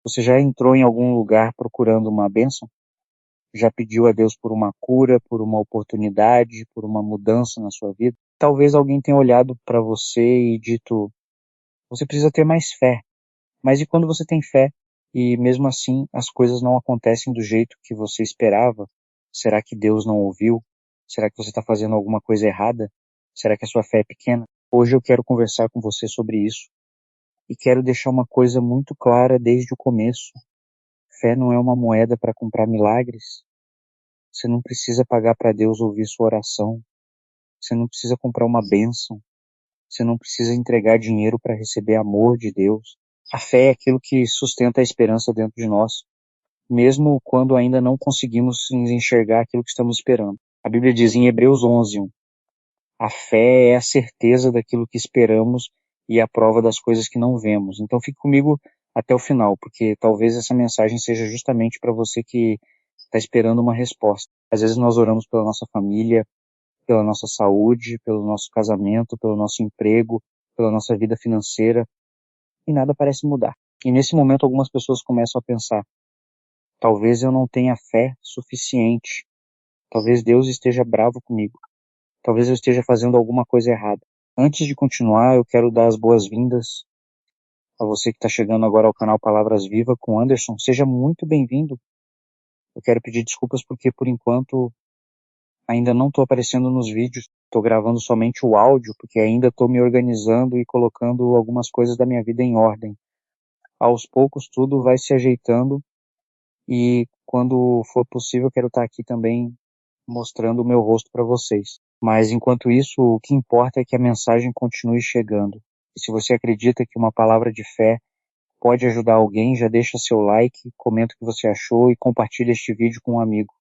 Você já entrou em algum lugar procurando uma bênção? Já pediu a Deus por uma cura, por uma oportunidade, por uma mudança na sua vida? Talvez alguém tenha olhado para você e dito: você precisa ter mais fé. Mas e quando você tem fé e mesmo assim as coisas não acontecem do jeito que você esperava? Será que Deus não ouviu? Será que você está fazendo alguma coisa errada? Será que a sua fé é pequena? Hoje eu quero conversar com você sobre isso e quero deixar uma coisa muito clara desde o começo. Fé não é uma moeda para comprar milagres. Você não precisa pagar para Deus ouvir sua oração. Você não precisa comprar uma bênção. Você não precisa entregar dinheiro para receber amor de Deus. A fé é aquilo que sustenta a esperança dentro de nós, mesmo quando ainda não conseguimos enxergar aquilo que estamos esperando. A Bíblia diz em Hebreus 11:1, a fé é a certeza daquilo que esperamos e a prova das coisas que não vemos. Então fique comigo até o final, porque talvez essa mensagem seja justamente para você que está esperando uma resposta. Às vezes nós oramos pela nossa família, pela nossa saúde, pelo nosso casamento, pelo nosso emprego, pela nossa vida financeira, e nada parece mudar. E nesse momento algumas pessoas começam a pensar: talvez eu não tenha fé suficiente, talvez Deus esteja bravo comigo, talvez eu esteja fazendo alguma coisa errada. Antes de continuar, eu quero dar as boas-vindas a você que está chegando agora ao canal Palavras Viva com Anderson. Seja muito bem-vindo. Eu quero pedir desculpas porque, por enquanto, ainda não estou aparecendo nos vídeos. Estou gravando somente o áudio, porque ainda estou me organizando e colocando algumas coisas da minha vida em ordem. Aos poucos, tudo vai se ajeitando e, quando for possível, quero estar aqui também mostrando o meu rosto para vocês. Mas, enquanto isso, o que importa é que a mensagem continue chegando. E se você acredita que uma palavra de fé pode ajudar alguém, já deixa seu like, comenta o que você achou e compartilha este vídeo com um amigo.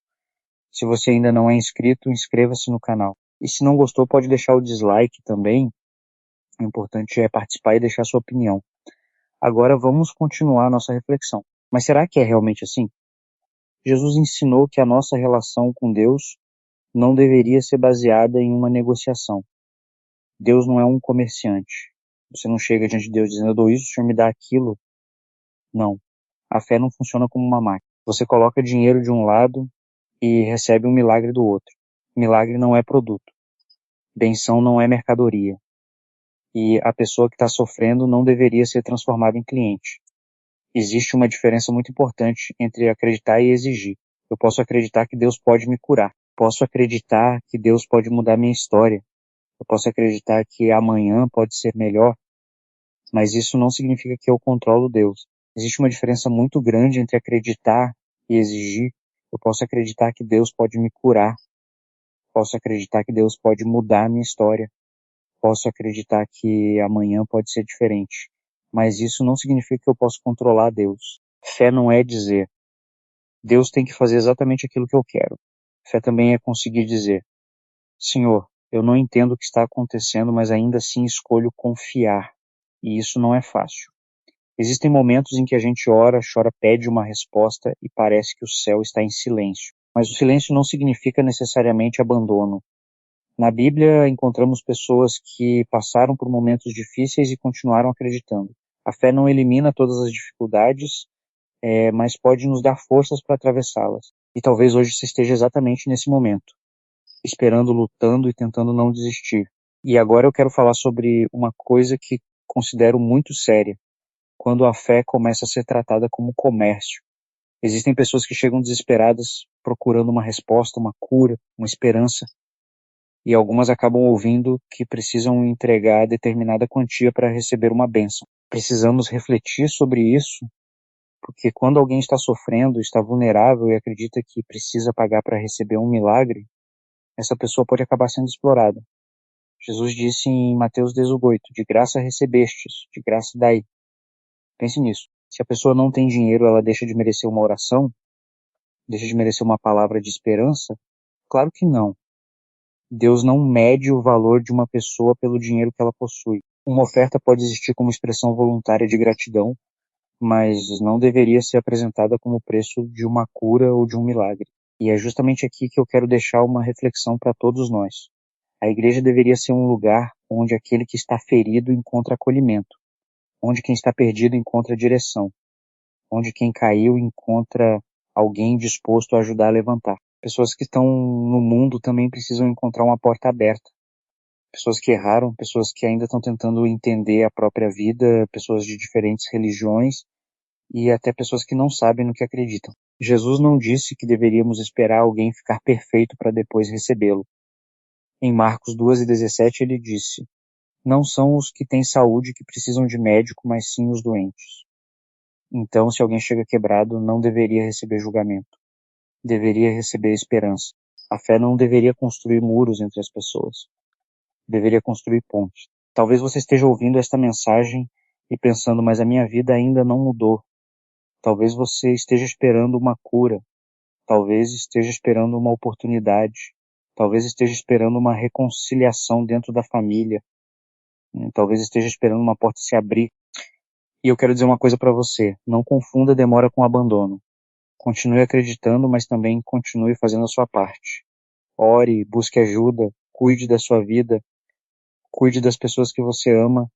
Se você ainda não é inscrito, inscreva-se no canal. E se não gostou, pode deixar o dislike também. O importante é participar e deixar sua opinião. Agora vamos continuar a nossa reflexão. Mas será que é realmente assim? Jesus ensinou que a nossa relação com Deus não deveria ser baseada em uma negociação. Deus não é um comerciante. Você não chega diante de Deus dizendo: eu dou isso, o Senhor me dá aquilo. Não. A fé não funciona como uma máquina. Você coloca dinheiro de um lado e recebe um milagre do outro. Milagre não é produto. Benção não é mercadoria. E a pessoa que está sofrendo não deveria ser transformada em cliente. Existe uma diferença muito importante entre acreditar e exigir. Eu posso acreditar que Deus pode me curar. Posso acreditar que Deus pode mudar minha história. Eu posso acreditar que amanhã pode ser melhor, mas isso não significa que eu controlo Deus. Existe uma diferença muito grande entre acreditar e exigir. Eu posso acreditar que Deus pode me curar. Posso acreditar que Deus pode mudar a minha história. Posso acreditar que amanhã pode ser diferente. Mas isso não significa que eu posso controlar Deus. Fé não é dizer: Deus tem que fazer exatamente aquilo que eu quero. Fé também é conseguir dizer: Senhor, eu não entendo o que está acontecendo, mas ainda assim escolho confiar. E isso não é fácil. Existem momentos em que a gente ora, chora, pede uma resposta e parece que o céu está em silêncio. Mas o silêncio não significa necessariamente abandono. Na Bíblia encontramos pessoas que passaram por momentos difíceis e continuaram acreditando. A fé não elimina todas as dificuldades, mas pode nos dar forças para atravessá-las. E talvez hoje você esteja exatamente nesse momento, esperando, lutando e tentando não desistir. E agora eu quero falar sobre uma coisa que considero muito séria, quando a fé começa a ser tratada como comércio. Existem pessoas que chegam desesperadas procurando uma resposta, uma cura, uma esperança, e algumas acabam ouvindo que precisam entregar determinada quantia para receber uma bênção. Precisamos refletir sobre isso, porque quando alguém está sofrendo, está vulnerável e acredita que precisa pagar para receber um milagre, essa pessoa pode acabar sendo explorada. Jesus disse em Mateus 18, de graça recebestes, de graça dai. Pense nisso. Se a pessoa não tem dinheiro, ela deixa de merecer uma oração? Deixa de merecer uma palavra de esperança? Claro que não. Deus não mede o valor de uma pessoa pelo dinheiro que ela possui. Uma oferta pode existir como expressão voluntária de gratidão, mas não deveria ser apresentada como preço de uma cura ou de um milagre. E é justamente aqui que eu quero deixar uma reflexão para todos nós. A igreja deveria ser um lugar onde aquele que está ferido encontra acolhimento, onde quem está perdido encontra direção, onde quem caiu encontra alguém disposto a ajudar a levantar. Pessoas que estão no mundo também precisam encontrar uma porta aberta. Pessoas que erraram, pessoas que ainda estão tentando entender a própria vida, pessoas de diferentes religiões e até pessoas que não sabem no que acreditam. Jesus não disse que deveríamos esperar alguém ficar perfeito para depois recebê-lo. Em Marcos 2:17 ele disse: "Não são os que têm saúde que precisam de médico, mas sim os doentes." Então, se alguém chega quebrado, não deveria receber julgamento. Deveria receber esperança. A fé não deveria construir muros entre as pessoas. Deveria construir pontes. Talvez você esteja ouvindo esta mensagem e pensando, mas a minha vida ainda não mudou. Talvez você esteja esperando uma cura. Talvez esteja esperando uma oportunidade. Talvez esteja esperando uma reconciliação dentro da família. Talvez esteja esperando uma porta se abrir. E eu quero dizer uma coisa para você. Não confunda demora com abandono. Continue acreditando, mas também continue fazendo a sua parte. Ore, busque ajuda, cuide da sua vida, cuide das pessoas que você ama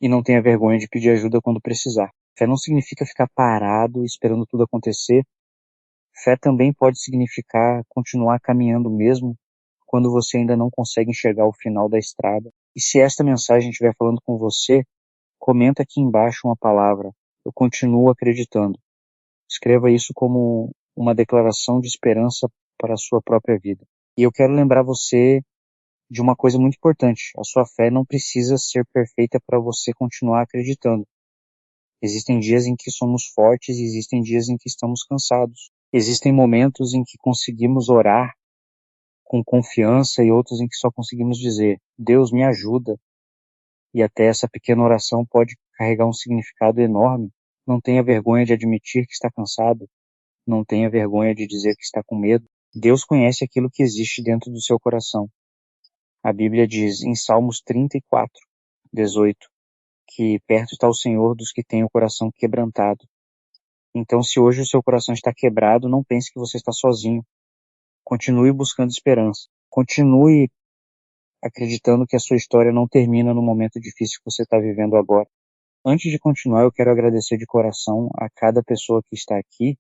e não tenha vergonha de pedir ajuda quando precisar. Fé não significa ficar parado esperando tudo acontecer. Fé também pode significar continuar caminhando mesmo quando você ainda não consegue enxergar o final da estrada. E se esta mensagem estiver falando com você, comenta aqui embaixo uma palavra: "Eu continuo acreditando." Escreva isso como uma declaração de esperança para a sua própria vida. E eu quero lembrar você de uma coisa muito importante. A sua fé não precisa ser perfeita para você continuar acreditando. Existem dias em que somos fortes e existem dias em que estamos cansados. Existem momentos em que conseguimos orar com confiança e outros em que só conseguimos dizer: "Deus, me ajuda." E até essa pequena oração pode carregar um significado enorme. Não tenha vergonha de admitir que está cansado. Não tenha vergonha de dizer que está com medo. Deus conhece aquilo que existe dentro do seu coração. A Bíblia diz em Salmos 34:18 que perto está o Senhor dos que têm o coração quebrantado. Então, se hoje o seu coração está quebrado, não pense que você está sozinho. Continue buscando esperança. Continue acreditando que a sua história não termina no momento difícil que você está vivendo agora. Antes de continuar, eu quero agradecer de coração a cada pessoa que está aqui.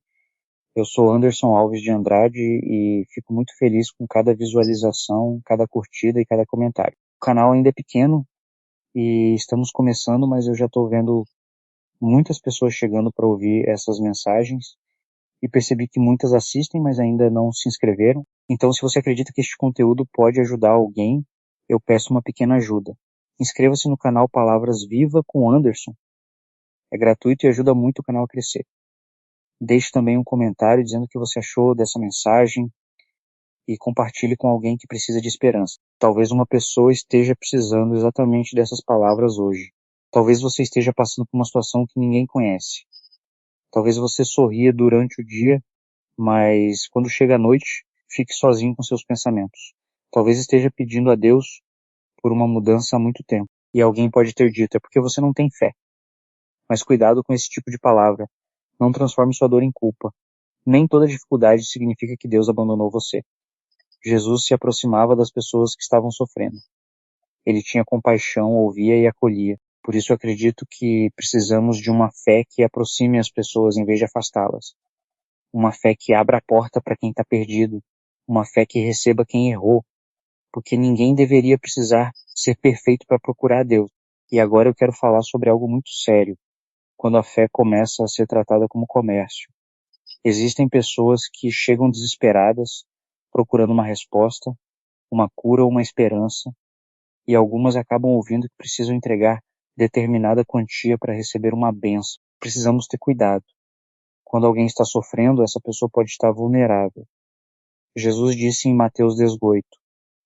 Eu sou Anderson Alves de Andrade e fico muito feliz com cada visualização, cada curtida e cada comentário. O canal ainda é pequeno e estamos começando, mas eu já estou vendo muitas pessoas chegando para ouvir essas mensagens e percebi que muitas assistem, mas ainda não se inscreveram. Então, se você acredita que este conteúdo pode ajudar alguém, eu peço uma pequena ajuda. Inscreva-se no canal Palavras Viva com Anderson. É gratuito e ajuda muito o canal a crescer. Deixe também um comentário dizendo o que você achou dessa mensagem e compartilhe com alguém que precisa de esperança. Talvez uma pessoa esteja precisando exatamente dessas palavras hoje. Talvez você esteja passando por uma situação que ninguém conhece. Talvez você sorria durante o dia, mas quando chega a noite, fique sozinho com seus pensamentos. Talvez esteja pedindo a Deus por uma mudança há muito tempo. E alguém pode ter dito: "É porque você não tem fé." Mas cuidado com esse tipo de palavra. Não transforme sua dor em culpa. Nem toda dificuldade significa que Deus abandonou você. Jesus se aproximava das pessoas que estavam sofrendo. Ele tinha compaixão, ouvia e acolhia. Por isso eu acredito que precisamos de uma fé que aproxime as pessoas em vez de afastá-las. Uma fé que abra a porta para quem está perdido. Uma fé que receba quem errou. Porque ninguém deveria precisar ser perfeito para procurar a Deus. E agora eu quero falar sobre algo muito sério. Quando a fé começa a ser tratada como comércio. Existem pessoas que chegam desesperadas, procurando uma resposta, uma cura ou uma esperança, e algumas acabam ouvindo que precisam entregar determinada quantia para receber uma bênção. Precisamos ter cuidado. Quando alguém está sofrendo, essa pessoa pode estar vulnerável. Jesus disse em Mateus 18,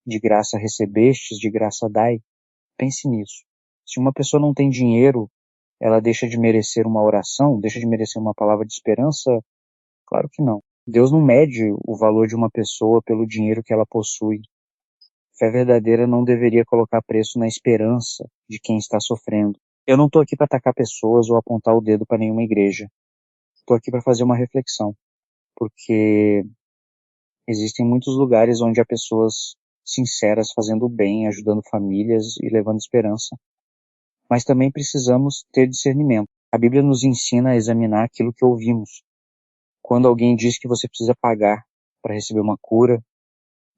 "De graça recebestes, de graça dai." Pense nisso. Se uma pessoa não tem dinheiro, ela deixa de merecer uma oração, deixa de merecer uma palavra de esperança? Claro que não. Deus não mede o valor de uma pessoa pelo dinheiro que ela possui. Fé verdadeira não deveria colocar preço na esperança de quem está sofrendo. Eu não estou aqui para atacar pessoas ou apontar o dedo para nenhuma igreja. Estou aqui para fazer uma reflexão, porque existem muitos lugares onde há pessoas sinceras fazendo o bem, ajudando famílias e levando esperança. Mas também precisamos ter discernimento. A Bíblia nos ensina a examinar aquilo que ouvimos. Quando alguém diz que você precisa pagar para receber uma cura,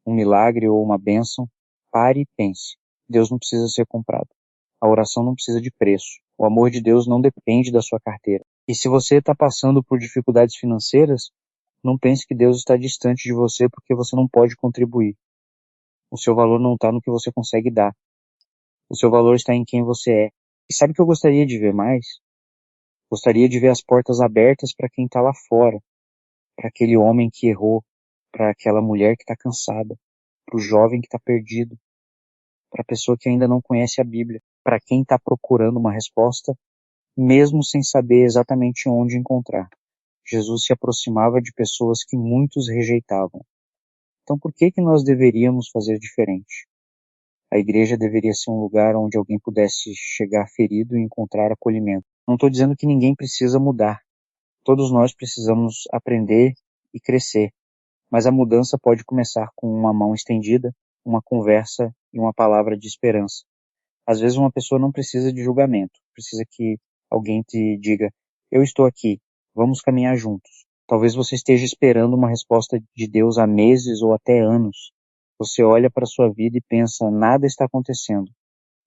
um milagre ou uma bênção, pare e pense. Deus não precisa ser comprado. A oração não precisa de preço. O amor de Deus não depende da sua carteira. E se você está passando por dificuldades financeiras, não pense que Deus está distante de você porque você não pode contribuir. O seu valor não está no que você consegue dar. O seu valor está em quem você é. E sabe o que eu gostaria de ver mais? Gostaria de ver as portas abertas para quem está lá fora, para aquele homem que errou, para aquela mulher que está cansada, para o jovem que está perdido, para a pessoa que ainda não conhece a Bíblia, para quem está procurando uma resposta, mesmo sem saber exatamente onde encontrar. Jesus se aproximava de pessoas que muitos rejeitavam. Então por que nós deveríamos fazer diferente? A igreja deveria ser um lugar onde alguém pudesse chegar ferido e encontrar acolhimento. Não estou dizendo que ninguém precisa mudar. Todos nós precisamos aprender e crescer. Mas a mudança pode começar com uma mão estendida, uma conversa e uma palavra de esperança. Às vezes uma pessoa não precisa de julgamento, precisa que alguém te diga, eu estou aqui, vamos caminhar juntos. Talvez você esteja esperando uma resposta de Deus há meses ou até anos. Você olha para a sua vida e pensa, nada está acontecendo.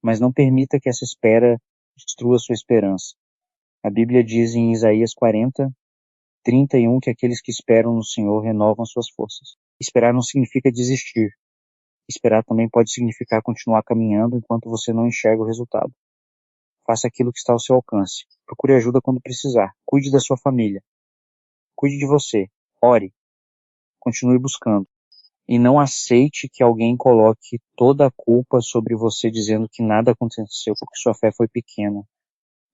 Mas não permita que essa espera destrua sua esperança. A Bíblia diz em Isaías 40:31 que aqueles que esperam no Senhor renovam suas forças. Esperar não significa desistir. Esperar também pode significar continuar caminhando enquanto você não enxerga o resultado. Faça aquilo que está ao seu alcance. Procure ajuda quando precisar. Cuide da sua família. Cuide de você. Ore. Continue buscando. E não aceite que alguém coloque toda a culpa sobre você dizendo que nada aconteceu porque sua fé foi pequena.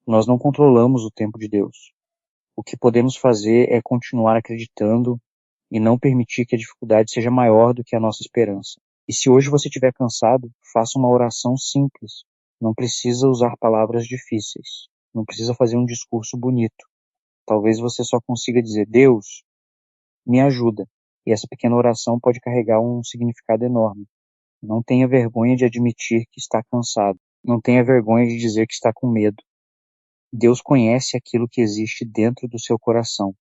Nós não controlamos o tempo de Deus. O que podemos fazer é continuar acreditando e não permitir que a dificuldade seja maior do que a nossa esperança. E se hoje você estiver cansado, faça uma oração simples. Não precisa usar palavras difíceis. Não precisa fazer um discurso bonito. Talvez você só consiga dizer, Deus, me ajuda. E essa pequena oração pode carregar um significado enorme. Não tenha vergonha de admitir que está cansado. Não tenha vergonha de dizer que está com medo. Deus conhece aquilo que existe dentro do seu coração.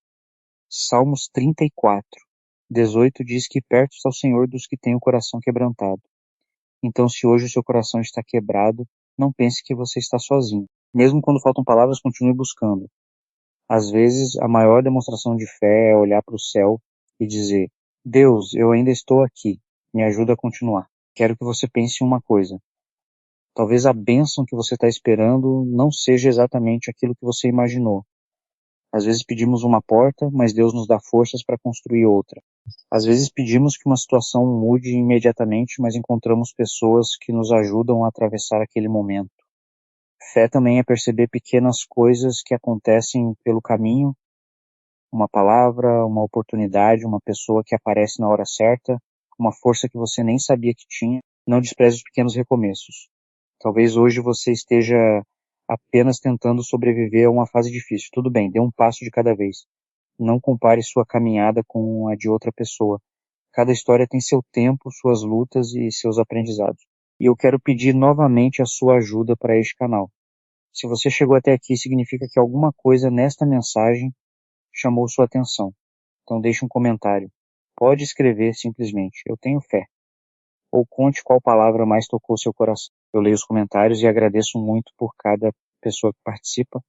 Salmos 34:18 diz que perto está o Senhor dos que têm o coração quebrantado. Então, se hoje o seu coração está quebrado, não pense que você está sozinho. Mesmo quando faltam palavras, continue buscando. Às vezes, a maior demonstração de fé é olhar para o céu e dizer, Deus, eu ainda estou aqui, me ajuda a continuar. Quero que você pense em uma coisa. Talvez a bênção que você está esperando não seja exatamente aquilo que você imaginou. Às vezes pedimos uma porta, mas Deus nos dá forças para construir outra. Às vezes pedimos que uma situação mude imediatamente, mas encontramos pessoas que nos ajudam a atravessar aquele momento. Fé também é perceber pequenas coisas que acontecem pelo caminho, uma palavra, uma oportunidade, uma pessoa que aparece na hora certa, uma força que você nem sabia que tinha. Não despreze os pequenos recomeços. Talvez hoje você esteja apenas tentando sobreviver a uma fase difícil. Tudo bem, dê um passo de cada vez. Não compare sua caminhada com a de outra pessoa. Cada história tem seu tempo, suas lutas e seus aprendizados. E eu quero pedir novamente a sua ajuda para este canal. Se você chegou até aqui, significa que alguma coisa nesta mensagem chamou sua atenção. Então deixe um comentário. Pode escrever simplesmente, eu tenho fé. Ou conte qual palavra mais tocou seu coração. Eu leio os comentários e agradeço muito por cada pessoa que participa.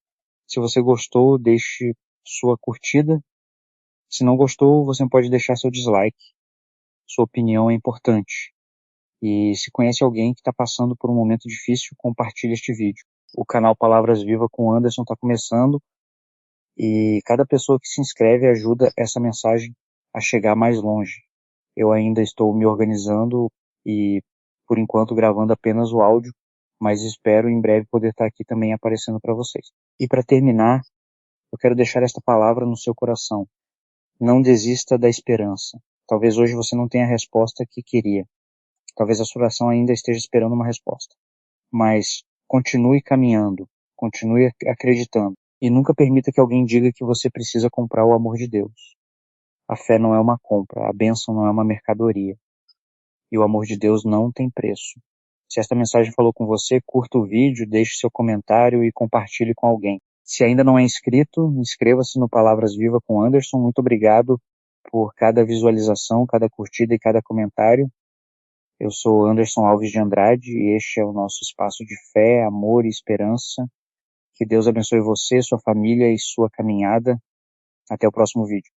Se você gostou, deixe sua curtida. Se não gostou, você pode deixar seu dislike. Sua opinião é importante. E se conhece alguém que está passando por um momento difícil, compartilhe este vídeo. O canal Palavras Viva com Anderson está começando e cada pessoa que se inscreve ajuda essa mensagem a chegar mais longe. Eu ainda estou me organizando e, por enquanto, gravando apenas o áudio, mas espero em breve poder estar aqui também aparecendo para vocês. E para terminar, eu quero deixar esta palavra no seu coração. Não desista da esperança. Talvez hoje você não tenha a resposta que queria. Talvez a sua oração ainda esteja esperando uma resposta. Mas continue caminhando, continue acreditando. E nunca permita que alguém diga que você precisa comprar o amor de Deus. A fé não é uma compra, a bênção não é uma mercadoria. E o amor de Deus não tem preço. Se esta mensagem falou com você, curta o vídeo, deixe seu comentário e compartilhe com alguém. Se ainda não é inscrito, inscreva-se no Palavras Viva com Anderson. Muito obrigado por cada visualização, cada curtida e cada comentário. Eu sou Anderson Alves de Andrade e este é o nosso espaço de fé, amor e esperança. Que Deus abençoe você, sua família e sua caminhada. Até o próximo vídeo.